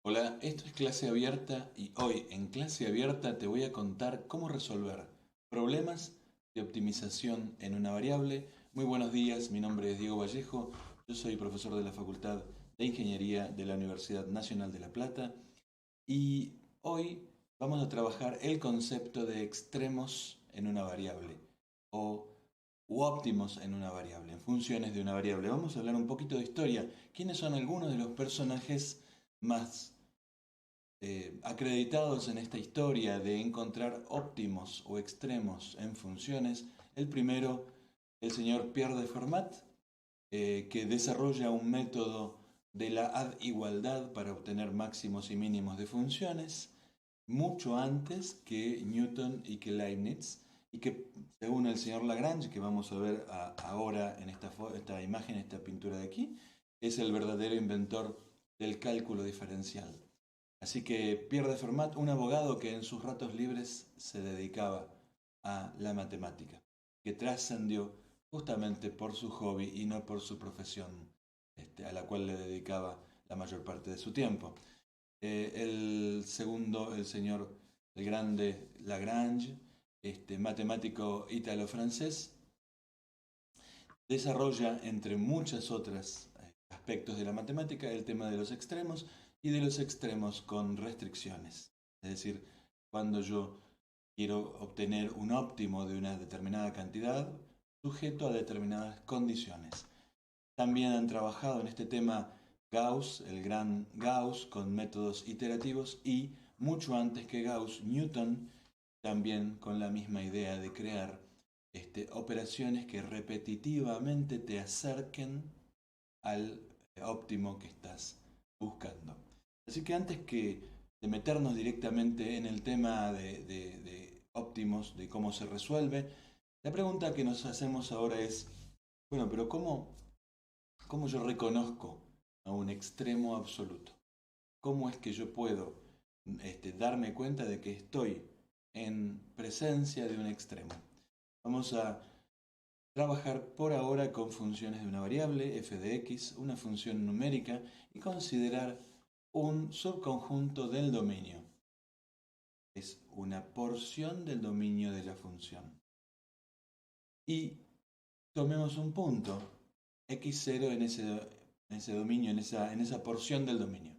Hola, esto es clase abierta y hoy en clase abierta te voy a contar cómo resolver problemas de optimización en una variable. Muy buenos días, mi nombre es Diego Vallejo, yo soy profesor de la Facultad de Ingeniería de la Universidad Nacional de La Plata y hoy vamos a trabajar el concepto de extremos en una variable o u óptimos en una variable, en funciones de una variable. Vamos a hablar un poquito de historia. ¿Quiénes son algunos de los personajes más acreditados en esta historia de encontrar óptimos o extremos en funciones? El primero, el señor Pierre de Fermat, que desarrolla un método de la ad-igualdad para obtener máximos y mínimos de funciones, mucho antes que Newton y que Leibniz, y que según el señor Lagrange, que vamos a ver ahora en esta imagen, esta pintura de aquí, es el verdadero inventor del cálculo diferencial. Así que Pierre de Fermat, un abogado que en sus ratos libres se dedicaba a la matemática, que trascendió justamente por su hobby y no por su profesión, a la cual le dedicaba la mayor parte de su tiempo. El segundo, el señor, el grande Lagrange, matemático ítalo-francés, desarrolla, entre muchas otras aspectos de la matemática, el tema de los extremos y de los extremos con restricciones. Es decir, cuando yo quiero obtener un óptimo de una determinada cantidad, sujeto a determinadas condiciones. También han trabajado en este tema Gauss, el gran Gauss, con métodos iterativos y mucho antes que Gauss, Newton, también con la misma idea de crear operaciones que repetitivamente te acerquen al óptimo que estás buscando. Así que antes que de meternos directamente en el tema de óptimos, de cómo se resuelve, la pregunta que nos hacemos ahora es, bueno, pero ¿cómo yo reconozco a un extremo absoluto? ¿Cómo es que yo puedo darme cuenta de que estoy en presencia de un extremo? Vamos a trabajar por ahora con funciones de una variable, f de x, una función numérica, y considerar un subconjunto del dominio. Es una porción del dominio de la función. Y tomemos un punto, x0 en ese dominio, en esa porción del dominio.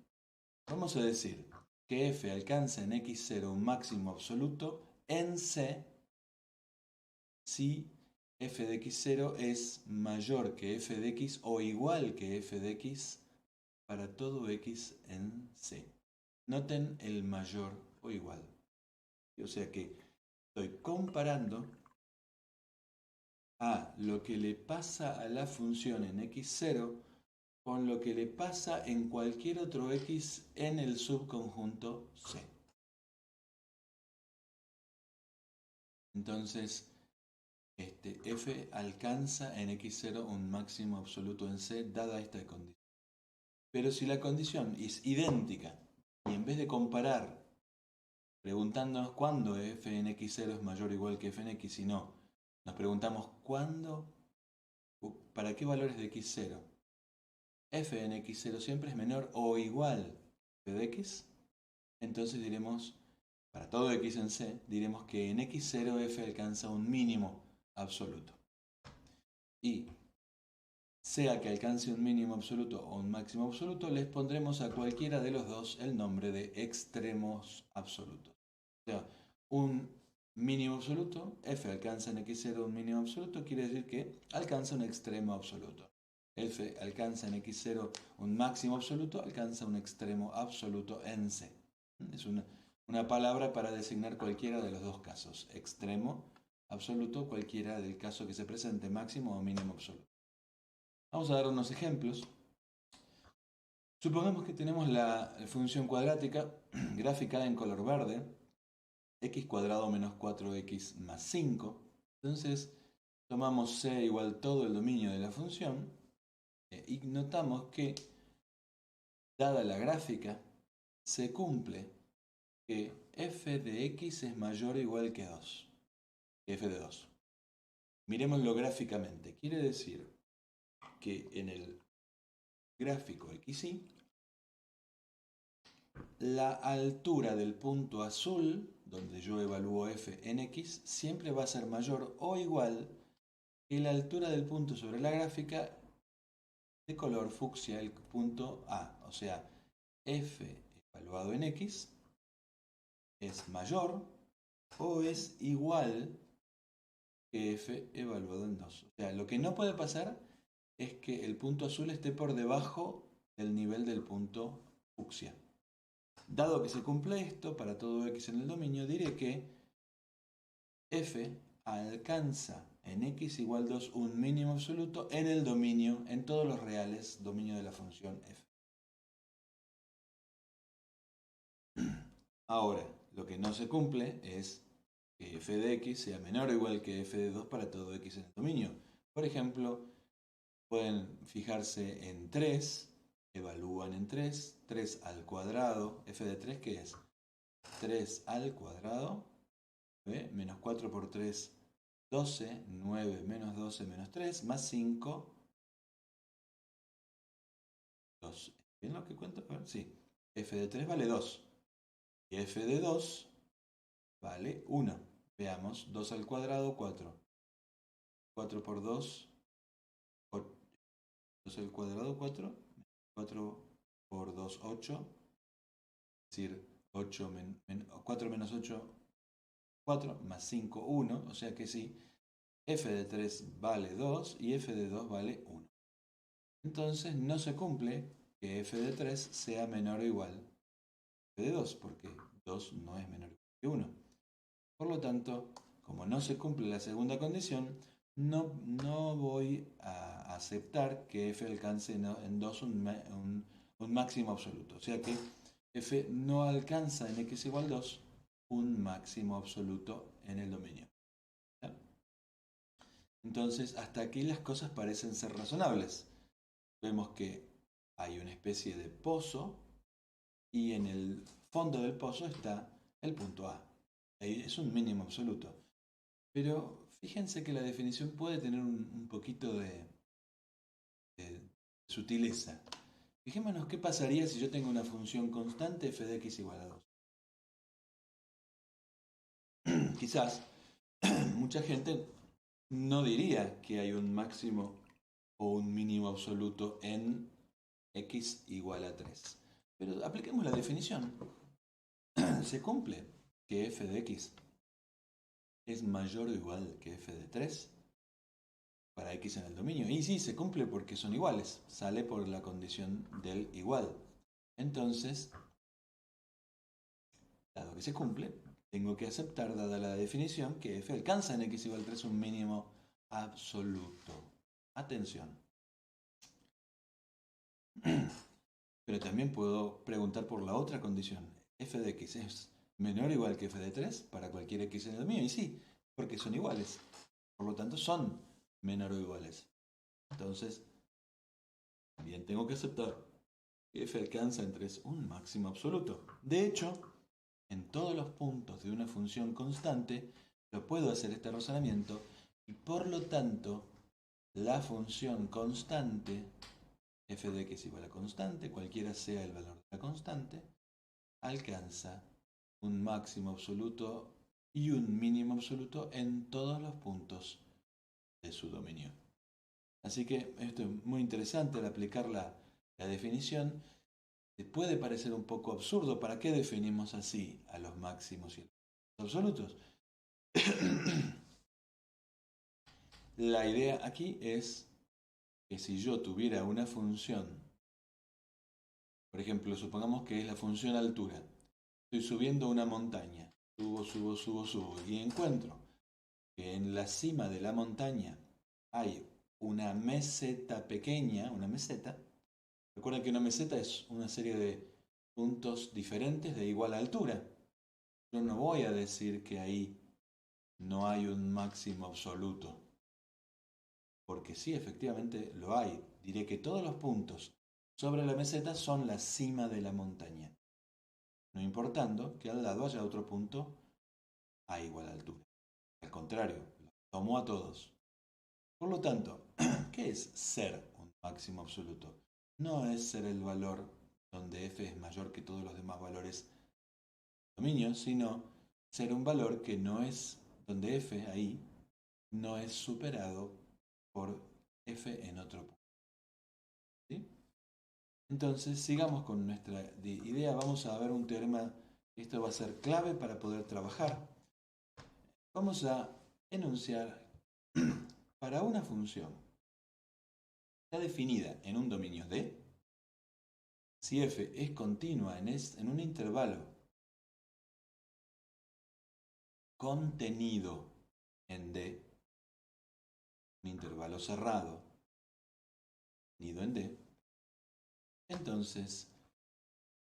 Vamos a decir que f alcanza en x0 un máximo absoluto en C si f de x0 es mayor que f de x o igual que f de x para todo x en C. Noten el mayor o igual. O sea que estoy comparando a lo que le pasa a la función en x0 con lo que le pasa en cualquier otro x en el subconjunto C. Entonces, f alcanza en x0 un máximo absoluto en C dada esta condición. Pero si la condición es idéntica y en vez de comparar preguntándonos cuándo f en x0 es mayor o igual que f en x, si no, nos preguntamos cuándo, para qué valores de x0 f en x0 siempre es menor o igual que f de x, entonces diremos, para todo x en C, diremos que en x0 f alcanza un mínimo absoluto. Y sea que alcance un mínimo absoluto o un máximo absoluto, les pondremos a cualquiera de los dos el nombre de extremos absolutos. O sea, un mínimo absoluto, f alcanza en x0 un mínimo absoluto, quiere decir que alcanza un extremo absoluto. F alcanza en x0 un máximo absoluto, alcanza un extremo absoluto en C. Es una palabra para designar cualquiera de los dos casos, extremo absoluto, cualquiera del caso que se presente, máximo o mínimo absoluto. Vamos a dar unos ejemplos. Supongamos que tenemos la función cuadrática graficada en color verde, x cuadrado menos 4x más 5. Entonces, tomamos c igual todo el dominio de la función y notamos que, dada la gráfica, se cumple que f de x es mayor o igual que 2, que f de 2. Miremoslo gráficamente. Quiere decir que en el gráfico xy la altura del punto azul, donde yo evalúo f en x, siempre va a ser mayor o igual que la altura del punto sobre la gráfica de color fucsia, el punto A. O sea, f evaluado en x es mayor o es igual que f evaluado en 2. O sea, lo que no puede pasar es que el punto azul esté por debajo del nivel del punto fucsia. Dado que se cumple esto, para todo x en el dominio, diré que f alcanza en x igual 2 un mínimo absoluto en el dominio, en todos los reales, dominio de la función f. Ahora, lo que no se cumple es que f de x sea menor o igual que f de 2 para todo x en el dominio. Por ejemplo, pueden fijarse en 3, evalúan en 3, 3 al cuadrado, f de 3, ¿qué es? 3 al cuadrado, menos 4 por 3, 12, 9 menos 12 menos 3, más 5, 2. ¿Bien lo que cuento? A ver, sí. F de 3 vale 2. Y f de 2 vale 1. Veamos, 2 al cuadrado, 4. 4 por 2, 8. 2 al cuadrado, 4. 4 por 2, 8. Es decir, 4 menos 8, 4, más 5, 1. O sea que sí, f de 3 vale 2 y f de 2 vale 1. Entonces no se cumple que f de 3 sea menor o igual a f de 2, porque 2 no es menor que 1. Por lo tanto, como no se cumple la segunda condición, no voy a aceptar que f alcance en 2 un máximo absoluto. O sea que f no alcanza en x igual 2 un máximo absoluto en el dominio. ¿Ya? Entonces, hasta aquí las cosas parecen ser razonables. Vemos que hay una especie de pozo y en el fondo del pozo está el punto A. Ahí es un mínimo absoluto. Pero fíjense que la definición puede tener un poquito de sutileza. Fijémonos qué pasaría si yo tengo una función constante f de x igual a 2. Quizás mucha gente no diría que hay un máximo o un mínimo absoluto en x igual a 3. Pero apliquemos la definición. Se cumple que f de x es mayor o igual que f de 3 para x en el dominio. Y sí, se cumple porque son iguales. Sale por la condición del igual. Entonces, dado que se cumple, tengo que aceptar, dada la definición, que f alcanza en x igual a 3 un mínimo absoluto. Atención. Pero también puedo preguntar por la otra condición. F de x es menor o igual que f de 3 para cualquier x en el dominio. Y sí, porque son iguales. Por lo tanto, son menor o iguales. Entonces, también tengo que aceptar que f alcanza en 3 un máximo absoluto. De hecho, en todos los puntos de una función constante, yo puedo hacer este razonamiento y por lo tanto, la función constante, f de x igual a constante, cualquiera sea el valor de la constante, alcanza un máximo absoluto y un mínimo absoluto en todos los puntos de su dominio. Así que esto es muy interesante al aplicar la definición. Puede parecer un poco absurdo. ¿Para qué definimos así a los máximos y a los absolutos? La idea aquí es que si yo tuviera una función, por ejemplo, supongamos que es la función altura. Estoy subiendo una montaña. Subo, subo, subo, subo. Y encuentro que en la cima de la montaña hay una meseta pequeña, una meseta. Recuerden que una meseta es una serie de puntos diferentes de igual altura. Yo no voy a decir que ahí no hay un máximo absoluto, porque sí, efectivamente lo hay. Diré que todos los puntos sobre la meseta son la cima de la montaña, no importando que al lado haya otro punto a igual altura. Al contrario, los tomo a todos. Por lo tanto, ¿qué es ser un máximo absoluto? No es ser el valor donde f es mayor que todos los demás valores dominio, sino ser un valor que no es, donde f ahí no es superado por f en otro punto. ¿Sí? Entonces, sigamos con nuestra idea. Vamos a ver un teorema. Esto va a ser clave para poder trabajar. Vamos a enunciar para una función está definida en un dominio D, si f es continua en un intervalo contenido en D, un intervalo cerrado, contenido en D, entonces,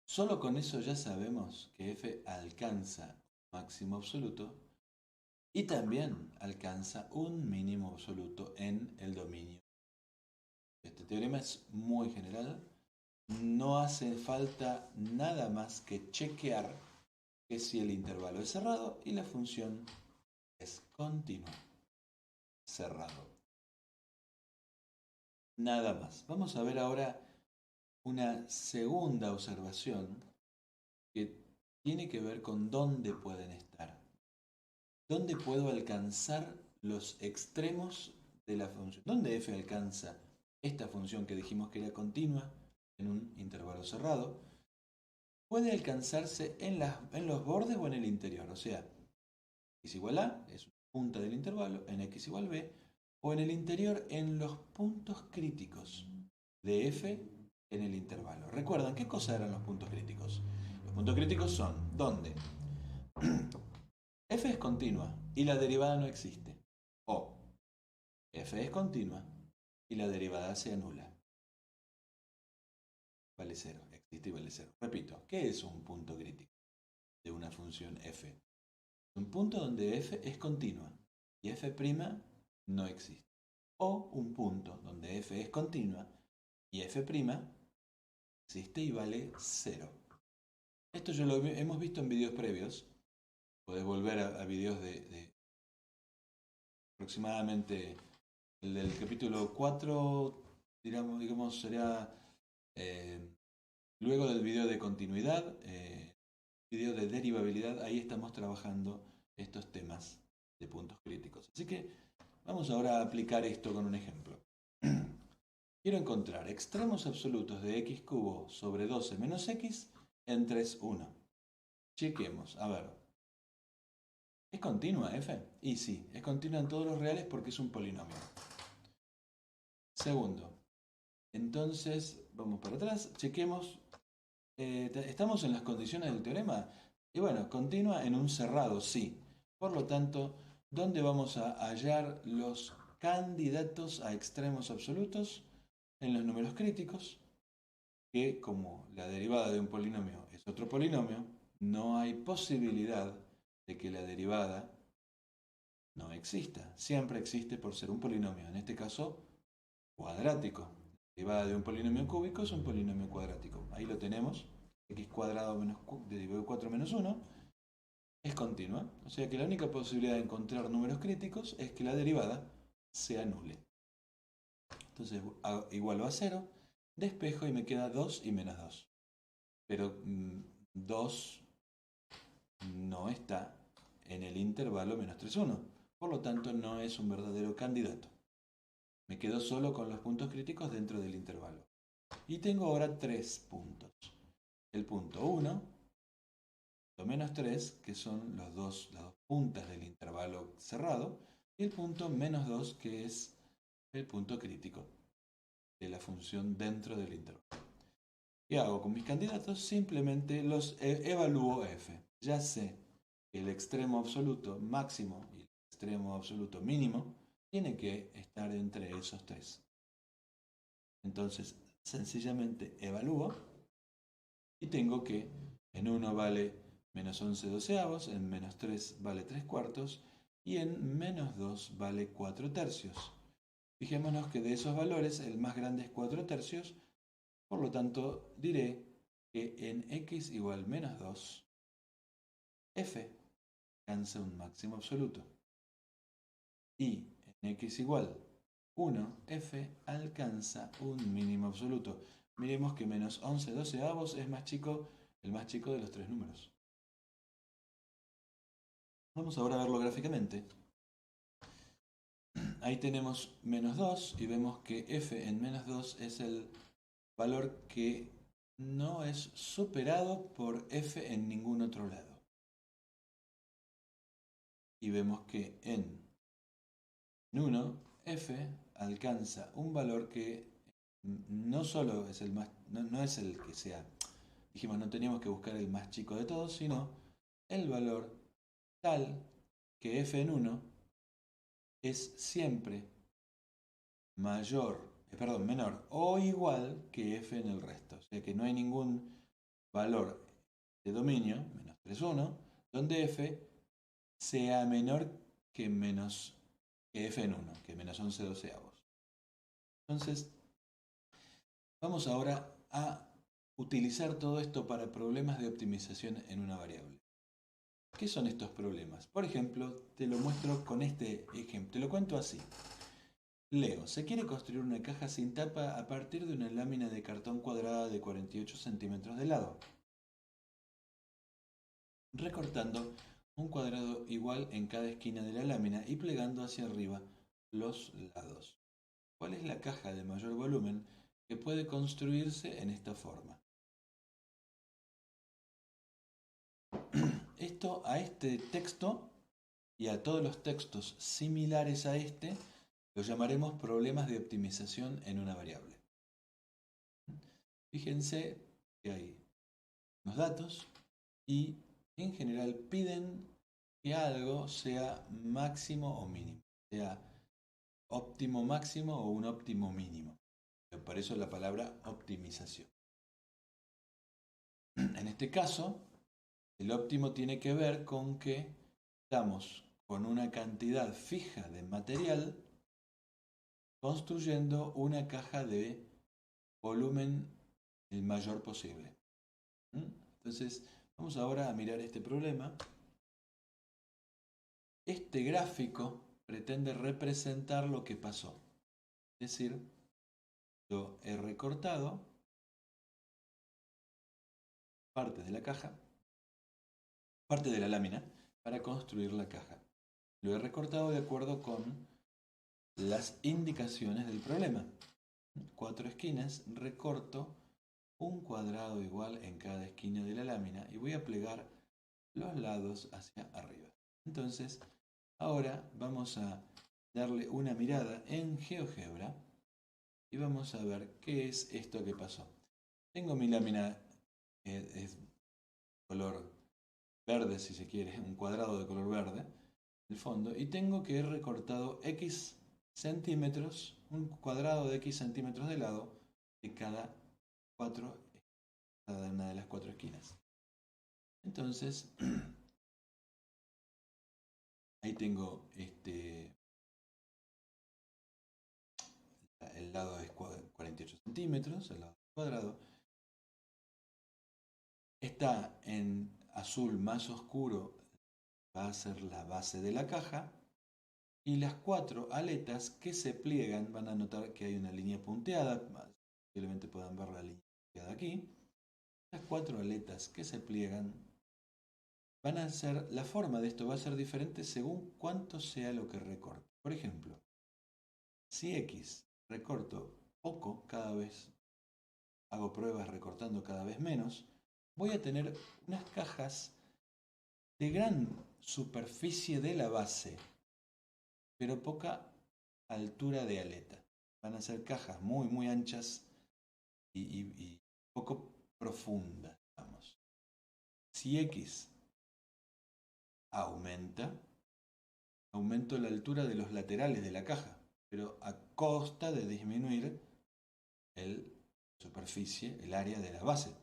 solo con eso ya sabemos que f alcanza un máximo absoluto y también alcanza un mínimo absoluto en el dominio. Este teorema es muy general. No hace falta nada más que chequear que si el intervalo es cerrado y la función es continua. Cerrado. Nada más. Vamos a ver ahora una segunda observación que tiene que ver con dónde pueden estar. ¿Dónde puedo alcanzar los extremos de la función? ¿Dónde f alcanza esta función que dijimos que era continua en un intervalo cerrado? Puede alcanzarse en los bordes o en el interior. O sea, x igual a es una punta del intervalo, en x igual b, o en el interior en los puntos críticos de f en el intervalo. ¿Recuerdan qué cosa eran los puntos críticos? Los puntos críticos son donde f es continua y la derivada no existe. O f es continua y la derivada se anula. Vale cero, existe y vale cero. Repito, ¿qué es un punto crítico de una función f? Un punto donde f es continua y f' no existe. O un punto donde f es continua y f' existe y vale cero. Esto ya lo hemos visto en videos previos. Podés volver a videos de aproximadamente el del capítulo 4, digamos será luego del video de continuidad, video de derivabilidad, ahí estamos trabajando estos temas de puntos críticos. Así que vamos ahora a aplicar esto con un ejemplo. Quiero encontrar extremos absolutos de x cubo sobre 12 menos x en 3, 1. Chequemos, a ver. ¿Es continua f? Y sí, es continua en todos los reales porque es un polinomio. Segundo, entonces vamos para atrás, chequemos. ¿Estamos en las condiciones del teorema? Y bueno, continua en un cerrado, sí. Por lo tanto, ¿dónde vamos a hallar los candidatos a extremos absolutos? En los números críticos, que como la derivada de un polinomio es otro polinomio, no hay posibilidad de que la derivada no exista. Siempre existe por ser un polinomio, en este caso cuadrático. La derivada de un polinomio cúbico es un polinomio cuadrático. Ahí lo tenemos. X cuadrado menos derivado de 4 menos 1 es continua. O sea que la única posibilidad de encontrar números críticos es que la derivada se anule. Entonces igualo a 0, despejo y me queda 2 y menos 2. Pero 2 no está en el intervalo menos 3, 1. Por lo tanto, no es un verdadero candidato. Me quedo solo con los puntos críticos dentro del intervalo. Y tengo ahora 3 puntos. El punto 1, punto menos 3, que son las dos puntas del intervalo cerrado, y el punto menos 2, que es el punto crítico de la función dentro del intervalo. ¿Qué hago con mis candidatos? Simplemente los evalúo f. Ya sé que el extremo absoluto máximo y el extremo absoluto mínimo tiene que estar entre esos tres. Entonces, sencillamente evalúo y tengo que en 1 vale menos 11 doceavos, en menos 3 vale 3 cuartos y en menos 2 vale 4 tercios. Fijémonos que de esos valores el más grande es 4 tercios, por lo tanto diré que en x igual menos 2, f alcanza un máximo absoluto. Y en x igual 1, f alcanza un mínimo absoluto. miremos que menos 11/12 es más chico, el más chico de los tres números. Vamos ahora a verlo gráficamente. Ahí tenemos menos 2 y vemos que f en menos 2 es el valor que no es superado por f en ningún otro lado. Y vemos que en 1, f alcanza un valor que no solo es el más, no es el que sea, dijimos, no teníamos que buscar el más chico de todos, sino el valor tal que f en 1 es siempre menor o igual que f en el resto. O sea que no hay ningún valor de dominio, menos 3, 1, donde f sea menor que f en 1, que menos 11/12. Entonces, vamos ahora a utilizar todo esto para problemas de optimización en una variable. ¿Qué son estos problemas? Por ejemplo, te lo muestro con este ejemplo, te lo cuento así. Leo, se quiere construir una caja sin tapa a partir de una lámina de cartón cuadrada de 48 centímetros de lado, recortando un cuadrado igual en cada esquina de la lámina y plegando hacia arriba los lados. ¿Cuál es la caja de mayor volumen que puede construirse en esta forma? Esto a este texto y a todos los textos similares a este los llamaremos problemas de optimización en una variable. Fíjense que hay unos datos y en general piden que algo sea máximo o mínimo, sea óptimo máximo o un óptimo mínimo. Por eso la palabra optimización. En este caso, el óptimo tiene que ver con que estamos con una cantidad fija de material construyendo una caja de volumen el mayor posible. Entonces, vamos ahora a mirar este problema. Este gráfico pretende representar lo que pasó. Es decir, yo he recortado parte de la caja, parte de la lámina, para construir la caja. Lo he recortado de acuerdo con las indicaciones del problema. 4 esquinas, recorto un cuadrado igual en cada esquina de la lámina y voy a plegar los lados hacia arriba. Entonces, ahora vamos a darle una mirada en GeoGebra y vamos a ver qué es esto que pasó. Tengo mi lámina, es color verde si se quiere, un cuadrado de color verde, el fondo, y tengo que he recortado X centímetros, un cuadrado de X centímetros de lado de cada una de las 4 esquinas. Entonces, ahí tengo el lado es 48 centímetros, el lado cuadrado. Está en azul más oscuro, va a ser la base de la caja. Y las 4 aletas que se pliegan, van a notar que hay una línea punteada, posiblemente puedan ver la línea punteada aquí. Las 4 aletas que se pliegan van a ser, la forma de esto va a ser diferente según cuánto sea lo que recorte. Por ejemplo, si X recorto poco, cada vez hago pruebas recortando cada vez menos, voy a tener unas cajas de gran superficie de la base, pero poca altura de aleta. Van a ser cajas muy, muy anchas y poco profundas, digamos. Si X aumento la altura de los laterales de la caja, pero a costa de disminuir la superficie, el área de la base.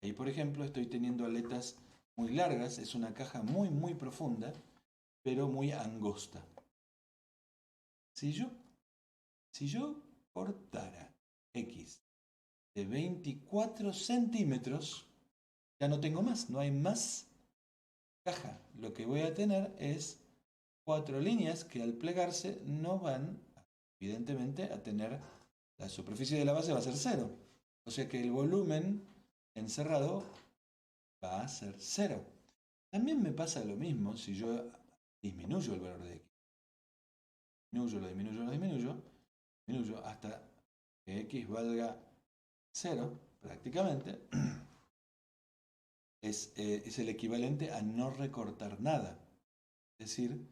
Ahí, por ejemplo, estoy teniendo aletas muy largas, es una caja muy, muy profunda, pero muy angosta. Si yo cortara X de 24 centímetros, ya no tengo más, no hay más caja. Lo que voy a tener es 4 líneas que al plegarse no van, evidentemente, a tener, la superficie de la base va a ser 0. O sea que el volumen encerrado va a ser 0. También me pasa lo mismo si yo disminuyo el valor de x. Disminuyo hasta que x valga 0 prácticamente. Es el equivalente a no recortar nada. Es decir,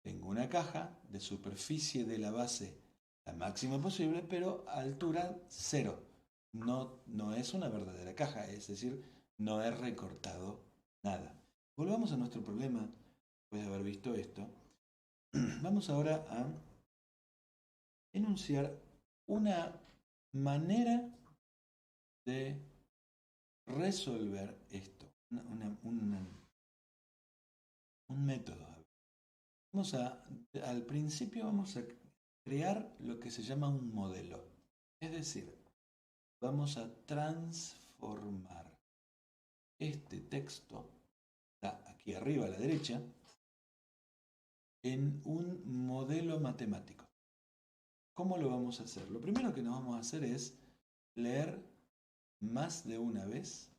tengo una caja de superficie de la base la máxima posible, pero a altura 0. No es una verdadera caja, es decir, no he recortado nada. Volvamos a nuestro problema, después de haber visto esto. Vamos ahora a enunciar una manera de resolver esto, un método. Al principio vamos a crear lo que se llama un modelo. Es decir, vamos a transformar este texto, está aquí arriba a la derecha, en un modelo matemático. ¿Cómo lo vamos a hacer? Lo primero que nos vamos a hacer es leer más de una vez,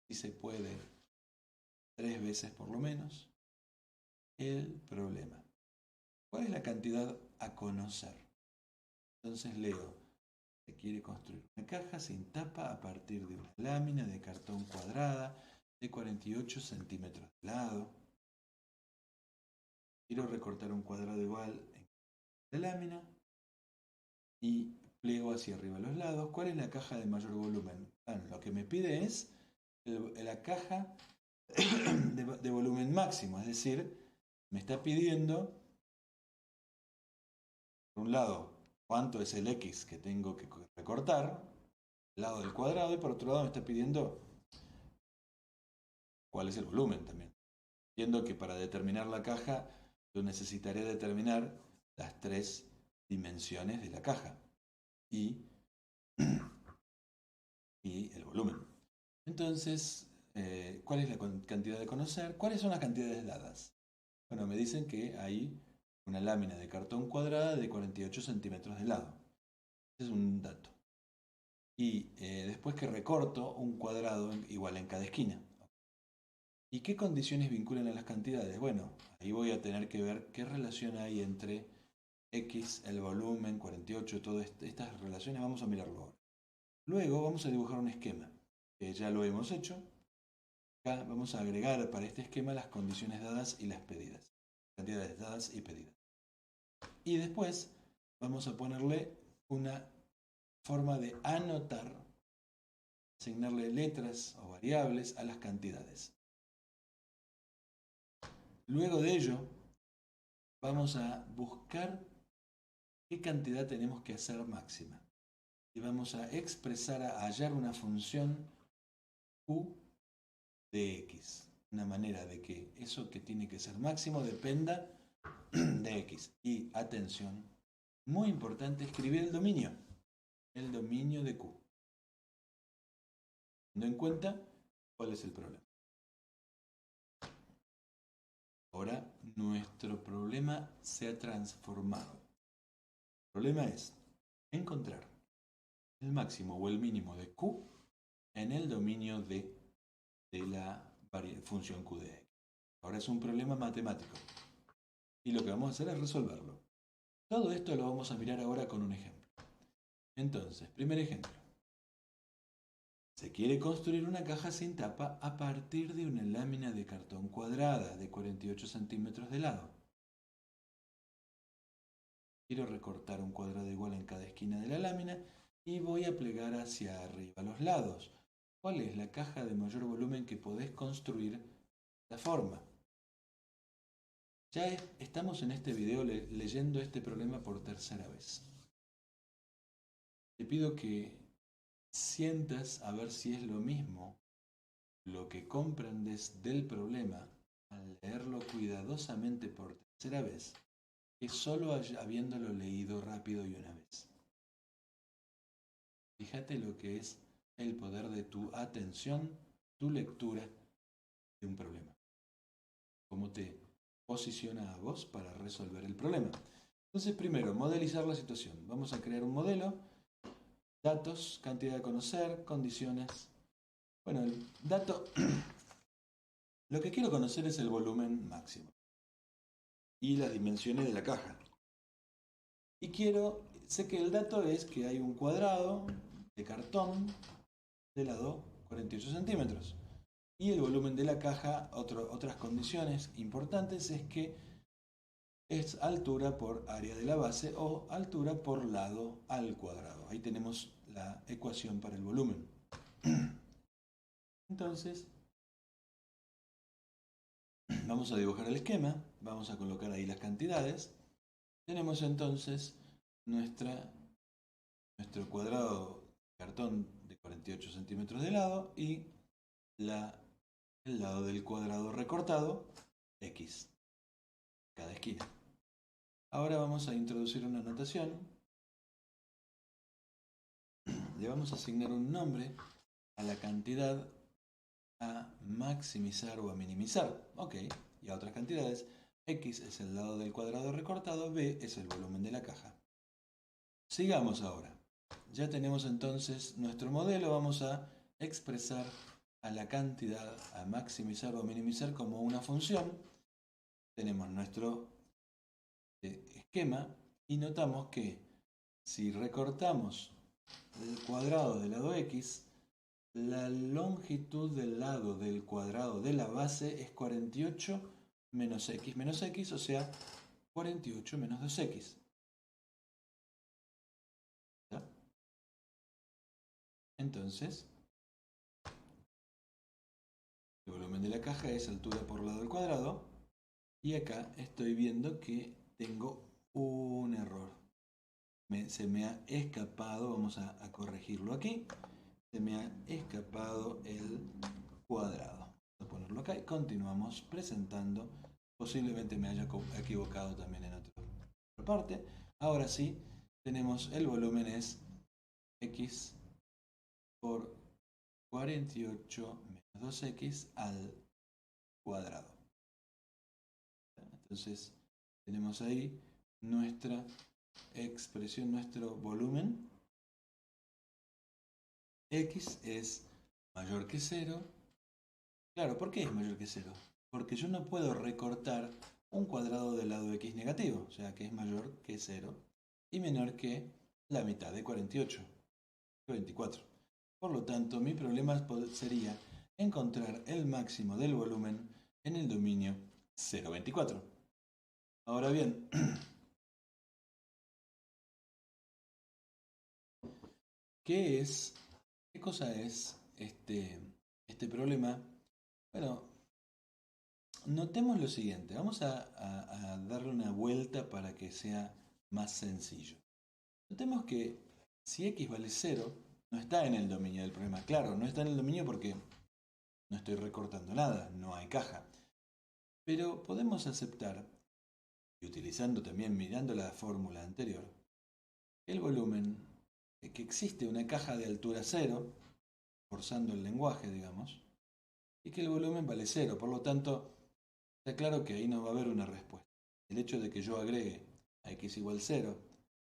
si se puede 3 veces por lo menos, el problema. ¿Cuál es la cantidad a conocer? Entonces leo, se quiere construir una caja sin tapa a partir de una lámina de cartón cuadrada de 48 centímetros de lado. Quiero recortar un cuadrado igual en la lámina y pliego hacia arriba los lados. ¿Cuál es la caja de mayor volumen? Bueno, lo que me pide es la caja de volumen máximo, es decir, me está pidiendo, por un lado, cuánto es el X que tengo que recortar, el lado del cuadrado, y por otro lado me está pidiendo cuál es el volumen también. Entiendo que para determinar la caja yo necesitaré determinar las 3 dimensiones de la caja y el volumen. Entonces, ¿cuál es la cantidad de conocer? ¿Cuáles son las cantidades dadas? Bueno, me dicen que hay una lámina de cartón cuadrada de 48 centímetros de lado. Ese es un dato. Y después que recorto un cuadrado igual en cada esquina. ¿Y qué condiciones vinculan a las cantidades? Bueno, ahí voy a tener que ver qué relación hay entre X, el volumen, 48, todas estas relaciones. Vamos a mirarlo ahora. Luego vamos a dibujar un esquema, que ya lo hemos hecho. Acá vamos a agregar para este esquema las condiciones dadas y las pedidas. Cantidades dadas y pedidas. Y después vamos a ponerle una forma de anotar, asignarle letras o variables a las cantidades. Luego de ello, vamos a buscar qué cantidad tenemos que hacer máxima. Y vamos a expresar, a hallar una función Q de X. Una manera de que eso que tiene que ser máximo dependa de X. Y atención, muy importante, escribir el dominio de Q. Teniendo en cuenta cuál es el problema. Ahora nuestro problema se ha transformado. El problema es encontrar el máximo o el mínimo de Q en el dominio de la función Q de X. Ahora es un problema matemático. Y lo que vamos a hacer es resolverlo. Todo esto lo vamos a mirar ahora con un ejemplo. Entonces, primer ejemplo. Se quiere construir una caja sin tapa a partir de una lámina de cartón cuadrada de 48 centímetros de lado. Quiero recortar un cuadrado igual en cada esquina de la lámina y voy a plegar hacia arriba los lados. ¿Cuál es la caja de mayor volumen que podés construir de esta forma? Ya estamos en este video leyendo este problema por tercera vez. Te pido que sientas a ver si es lo mismo lo que comprendes del problema al leerlo cuidadosamente por tercera vez que solo habiéndolo leído rápido y una vez. Fíjate lo que es el poder de tu atención, tu lectura de un problema. Cómo te posiciona a vos para resolver el problema. Entonces, primero, modelizar la situación. Vamos a crear un modelo datos, cantidad de conocer, condiciones. Bueno, el dato, lo que quiero conocer es el volumen máximo y las dimensiones de la caja. Y sé que el dato es que hay un cuadrado de cartón de lado 48 centímetros. Y el volumen de la caja, otras condiciones importantes es que es altura por área de la base o altura por lado al cuadrado. Ahí tenemos la ecuación para el volumen. Entonces, vamos a dibujar el esquema, vamos a colocar ahí las cantidades. Tenemos entonces nuestro cuadrado de cartón de 48 centímetros de lado y el lado del cuadrado recortado, X, cada esquina. Ahora vamos a introducir una notación. Le vamos a asignar un nombre a la cantidad a maximizar o a minimizar. Ok, y a otras cantidades. X es el lado del cuadrado recortado, B es el volumen de la caja. Sigamos ahora. Ya tenemos entonces nuestro modelo. Vamos a expresar a la cantidad a maximizar o a minimizar como una función. Tenemos nuestro esquema y notamos que si recortamos el cuadrado del lado X, la longitud del lado del cuadrado de la base es 48 menos x, o sea, 48 menos 2x. ¿Ya? Entonces, el volumen de la caja es altura por lado del cuadrado. Y acá estoy viendo que tengo un error. Se me ha escapado, vamos a corregirlo aquí. Se me ha escapado el cuadrado. Vamos a ponerlo acá y continuamos presentando. Posiblemente me haya equivocado también en otra parte. Ahora sí, tenemos el volumen es x por 48 menos 2x al cuadrado. Entonces tenemos ahí nuestra expresión, nuestro volumen. X es mayor que 0. Claro, ¿por qué es mayor que 0? Porque yo no puedo recortar un cuadrado del lado x negativo, o sea que es mayor que 0 y menor que la mitad de 48, 24. Por lo tanto, mi problema sería encontrar el máximo del volumen en el dominio 0,24. Ahora bien, ¿qué cosa es este problema? Bueno, notemos lo siguiente. Vamos a darle una vuelta para que sea más sencillo. Notemos que si x vale 0, no está en el dominio del problema. Claro, no está en el dominio porque no estoy recortando nada, no hay caja. Pero podemos aceptar, y utilizando también, mirando la fórmula anterior, el volumen, que existe una caja de altura 0, forzando el lenguaje, digamos, y que el volumen vale 0. Por lo tanto, está claro que ahí no va a haber una respuesta. El hecho de que yo agregue a x igual 0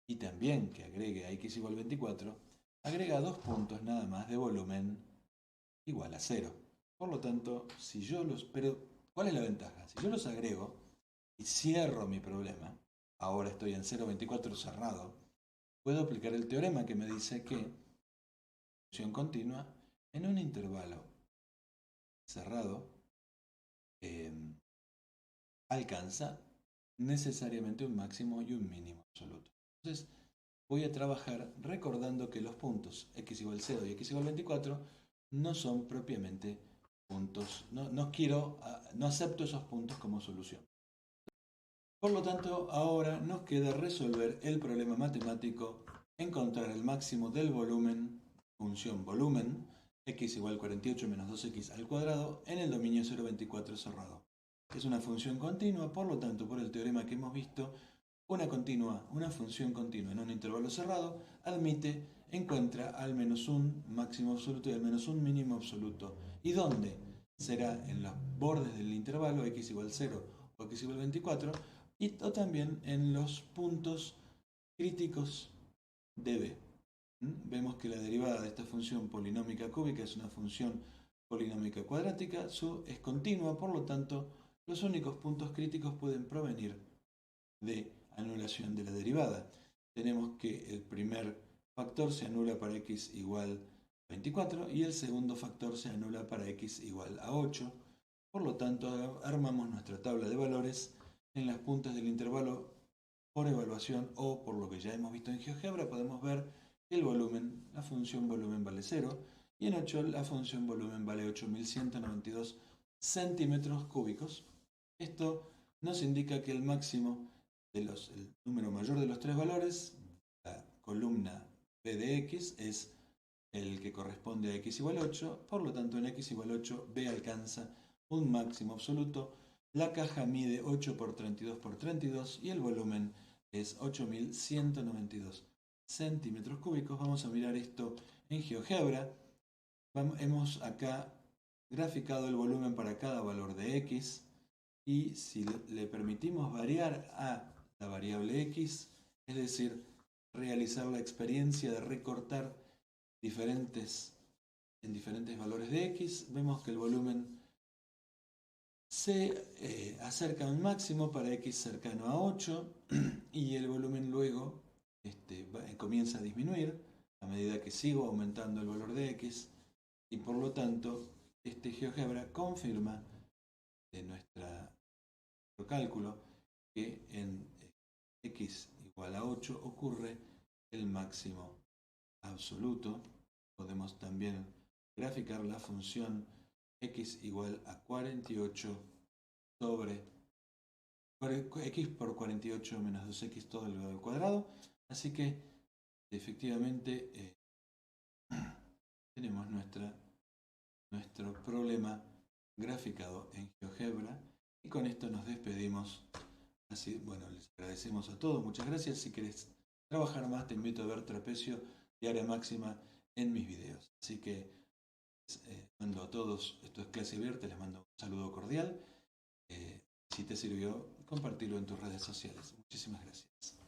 y también que agregue a x igual 24, agrega 2 puntos nada más de volumen igual a 0. Por lo tanto, si yo los... Pero, ¿cuál es la ventaja? Si yo los agrego y cierro mi problema, ahora estoy en 0,24 cerrado, puedo aplicar el teorema que me dice que función continua en un intervalo cerrado alcanza necesariamente un máximo y un mínimo absoluto. Entonces, voy a trabajar recordando que los puntos x igual 0 y x igual 24 no son propiamente puntos, no acepto esos puntos como solución. Por lo tanto, ahora nos queda resolver el problema matemático, encontrar el máximo del volumen, función volumen, x igual 48 menos 2x al cuadrado, en el dominio 0,24 cerrado. Es una función continua, por lo tanto, por el teorema que hemos visto, una función continua en un intervalo cerrado encuentra al menos un máximo absoluto y al menos un mínimo absoluto. ¿Y dónde? Será en los bordes del intervalo x igual 0 o x igual 24 o también en los puntos críticos de B. vemos que la derivada de esta función polinómica cúbica es una función polinómica cuadrática, es continua, por lo tanto, los únicos puntos críticos pueden provenir de anulación de la derivada. Tenemos que el primer factor se anula para x igual a 24 y el segundo factor se anula para x igual a 8. Por lo tanto, armamos nuestra tabla de valores en las puntas del intervalo por evaluación o por lo que ya hemos visto en GeoGebra. Podemos ver que el volumen, la función volumen vale 0 y en 8 la función volumen vale 8192 centímetros cúbicos. Esto nos indica que el máximo el número mayor de los tres valores, la columna B de x, es el que corresponde a x igual a 8, por lo tanto en x igual a 8 B alcanza un máximo absoluto, la caja mide 8 por 32 por 32 y el volumen es 8192 centímetros cúbicos. Vamos a mirar esto en GeoGebra. Hemos acá graficado el volumen para cada valor de x y si le permitimos variar a la variable x, es decir, realizar la experiencia de recortar en diferentes valores de x, vemos que el volumen se acerca a un máximo para x cercano a 8 y el volumen luego comienza a disminuir a medida que sigo aumentando el valor de x y por lo tanto este GeoGebra confirma de nuestro cálculo que en x igual a 8 ocurre el máximo absoluto. Podemos también graficar la función x igual a 48 sobre x por 48 menos 2x todo elevado al cuadrado. Así que efectivamente tenemos nuestro problema graficado en GeoGebra y con esto nos despedimos. Así, bueno, les agradecemos a todos, muchas gracias. Si querés trabajar más, te invito a ver trapecio y área máxima en mis videos. Así que mando a todos, esto es clase abierta, les mando un saludo cordial. Si te sirvió, compartirlo en tus redes sociales. Muchísimas gracias.